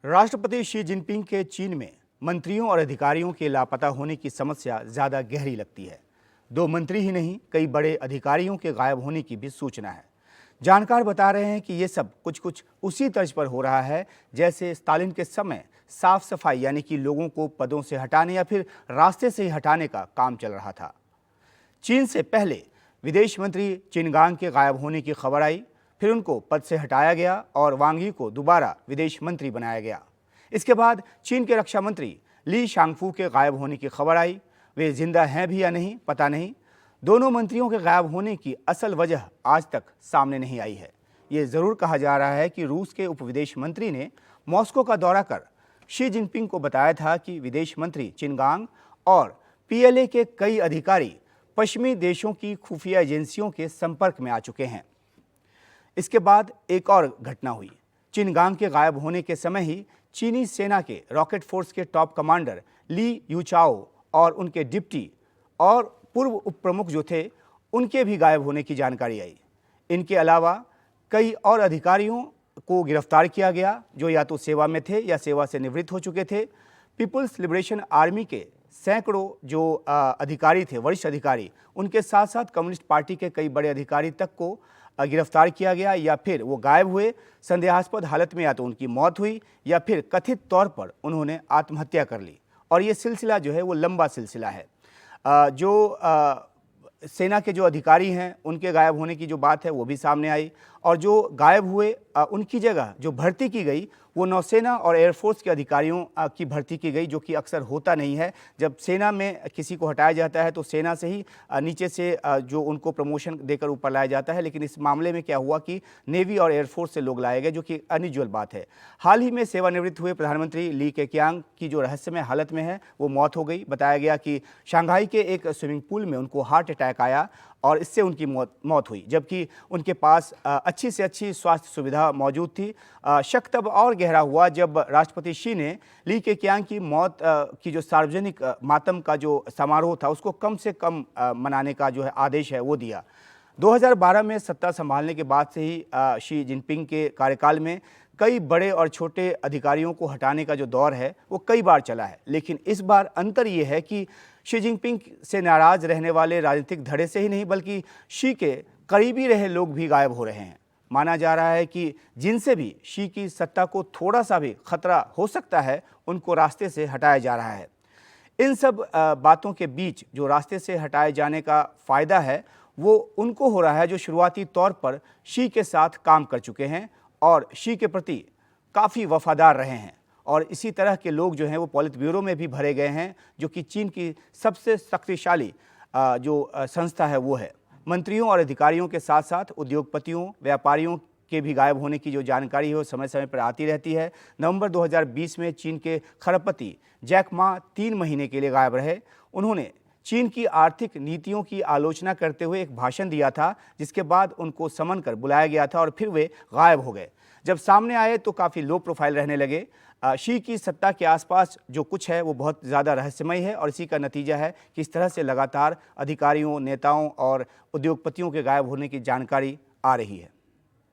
राष्ट्रपति Xi Jinping के चीन में मंत्रियों और अधिकारियों के लापता होने की समस्या ज्यादा गहरी लगती है। 2 मंत्री ही नहीं, कई बड़े अधिकारियों के गायब होने की भी सूचना है। जानकार बता रहे हैं कि ये सब कुछ उसी तर्ज पर हो रहा है जैसे स्टालिन के समय साफ सफाई यानी कि लोगों को पदों से हटाने या फिर रास्ते से ही हटाने का काम चल रहा था। चीन से पहले विदेश मंत्री चिनगांग के गायब होने की खबर आई, फिर उनको पद से हटाया गया और वांग यी को दोबारा विदेश मंत्री बनाया गया। इसके बाद चीन के रक्षा मंत्री ली शांगफू के गायब होने की खबर आई। वे जिंदा हैं भी या नहीं पता नहीं। दोनों मंत्रियों के गायब होने की असल वजह आज तक सामने नहीं आई है। ये जरूर कहा जा रहा है कि रूस के उप विदेश मंत्री ने मॉस्को का दौरा कर शी जिनपिंग को बताया था कि विदेश मंत्री चिनगांग और पीएलए के कई अधिकारी पश्चिमी देशों की खुफिया एजेंसियों के संपर्क में आ चुके हैं। इसके बाद एक और घटना हुई। चिनगांग के गायब होने के समय ही चीनी सेना के रॉकेट फोर्स के टॉप कमांडर ली यूचाओ और उनके डिप्टी और पूर्व उप प्रमुख जो थे उनके भी गायब होने की जानकारी आई। इनके अलावा कई और अधिकारियों को गिरफ्तार किया गया जो या तो सेवा में थे या सेवा से निवृत्त हो चुके थे। पीपुल्स लिबरेशन आर्मी के सैकड़ों जो अधिकारी थे, वरिष्ठ अधिकारी, उनके साथ साथ कम्युनिस्ट पार्टी के कई बड़े अधिकारी तक को गिरफ्तार किया गया या फिर वो गायब हुए। संदेहास्पद हालत में या तो उनकी मौत हुई या फिर कथित तौर पर उन्होंने आत्महत्या कर ली। और ये सिलसिला जो है वो लंबा सिलसिला है। सेना के जो अधिकारी हैं उनके गायब होने की जो बात है वो भी सामने आई और जो गायब हुए उनकी जगह जो भर्ती की गई वो नौसेना और एयरफोर्स के अधिकारियों की भर्ती की गई, जो कि अक्सर होता नहीं है। जब सेना में किसी को हटाया जाता है तो सेना से ही नीचे से जो उनको प्रमोशन देकर ऊपर लाया जाता है, लेकिन इस मामले में क्या हुआ कि नेवी और एयरफोर्स से लोग लाए गए, जो कि अनयूजुअल बात है। हाल ही में सेवानिवृत्त हुए प्रधानमंत्री ली केक्यांग की जो रहस्यमय हालत में है वो मौत हो गई। बताया गया कि शंघाई के एक स्विमिंग पूल में उनको हार्ट अटैक आया और इससे उनकी मौत हुई, जबकि उनके पास अच्छी से अच्छी स्वास्थ्य सुविधा मौजूद थी। शक तब और गहरा हुआ जब राष्ट्रपति शी ने ली केक्यांग की मौत की जो सार्वजनिक मातम का जो समारोह था उसको कम से कम मनाने का जो है आदेश है वो दिया। 2012 में सत्ता संभालने के बाद से ही शी जिनपिंग के कार्यकाल में कई बड़े और छोटे अधिकारियों को हटाने का जो दौर है वो कई बार चला है, लेकिन इस बार अंतर ये है कि शी जिनपिंग से नाराज रहने वाले राजनीतिक धड़े से ही नहीं बल्कि शी के करीबी रहे लोग भी गायब हो रहे हैं। माना जा रहा है कि जिनसे भी शी की सत्ता को थोड़ा सा भी खतरा हो सकता है उनको रास्ते से हटाया जा रहा है। इन सब बातों के बीच जो रास्ते से हटाए जाने का फ़ायदा है वो उनको हो रहा है जो शुरुआती तौर पर शी के साथ काम कर चुके हैं और शी के प्रति काफ़ी वफादार रहे हैं। और इसी तरह के लोग जो हैं वो पॉलिट ब्यूरो में भी भरे गए हैं, जो कि चीन की सबसे शक्तिशाली जो संस्था है वो है। मंत्रियों और अधिकारियों के साथ साथ उद्योगपतियों, व्यापारियों के भी गायब होने की जो जानकारी है वो समय समय पर आती रहती है। नवंबर 2020 में चीन के खरबपति जैक मा 3 महीने के लिए गायब रहे। उन्होंने चीन की आर्थिक नीतियों की आलोचना करते हुए एक भाषण दिया था, जिसके बाद उनको समन कर बुलाया गया था और फिर वे गायब हो गए। जब सामने आए तो काफ़ी लो प्रोफाइल रहने लगे। शी की सत्ता के आसपास जो कुछ है वो बहुत ज़्यादा रहस्यमय है और इसी का नतीजा है कि इस तरह से लगातार अधिकारियों, नेताओं और उद्योगपतियों के गायब होने की जानकारी आ रही है।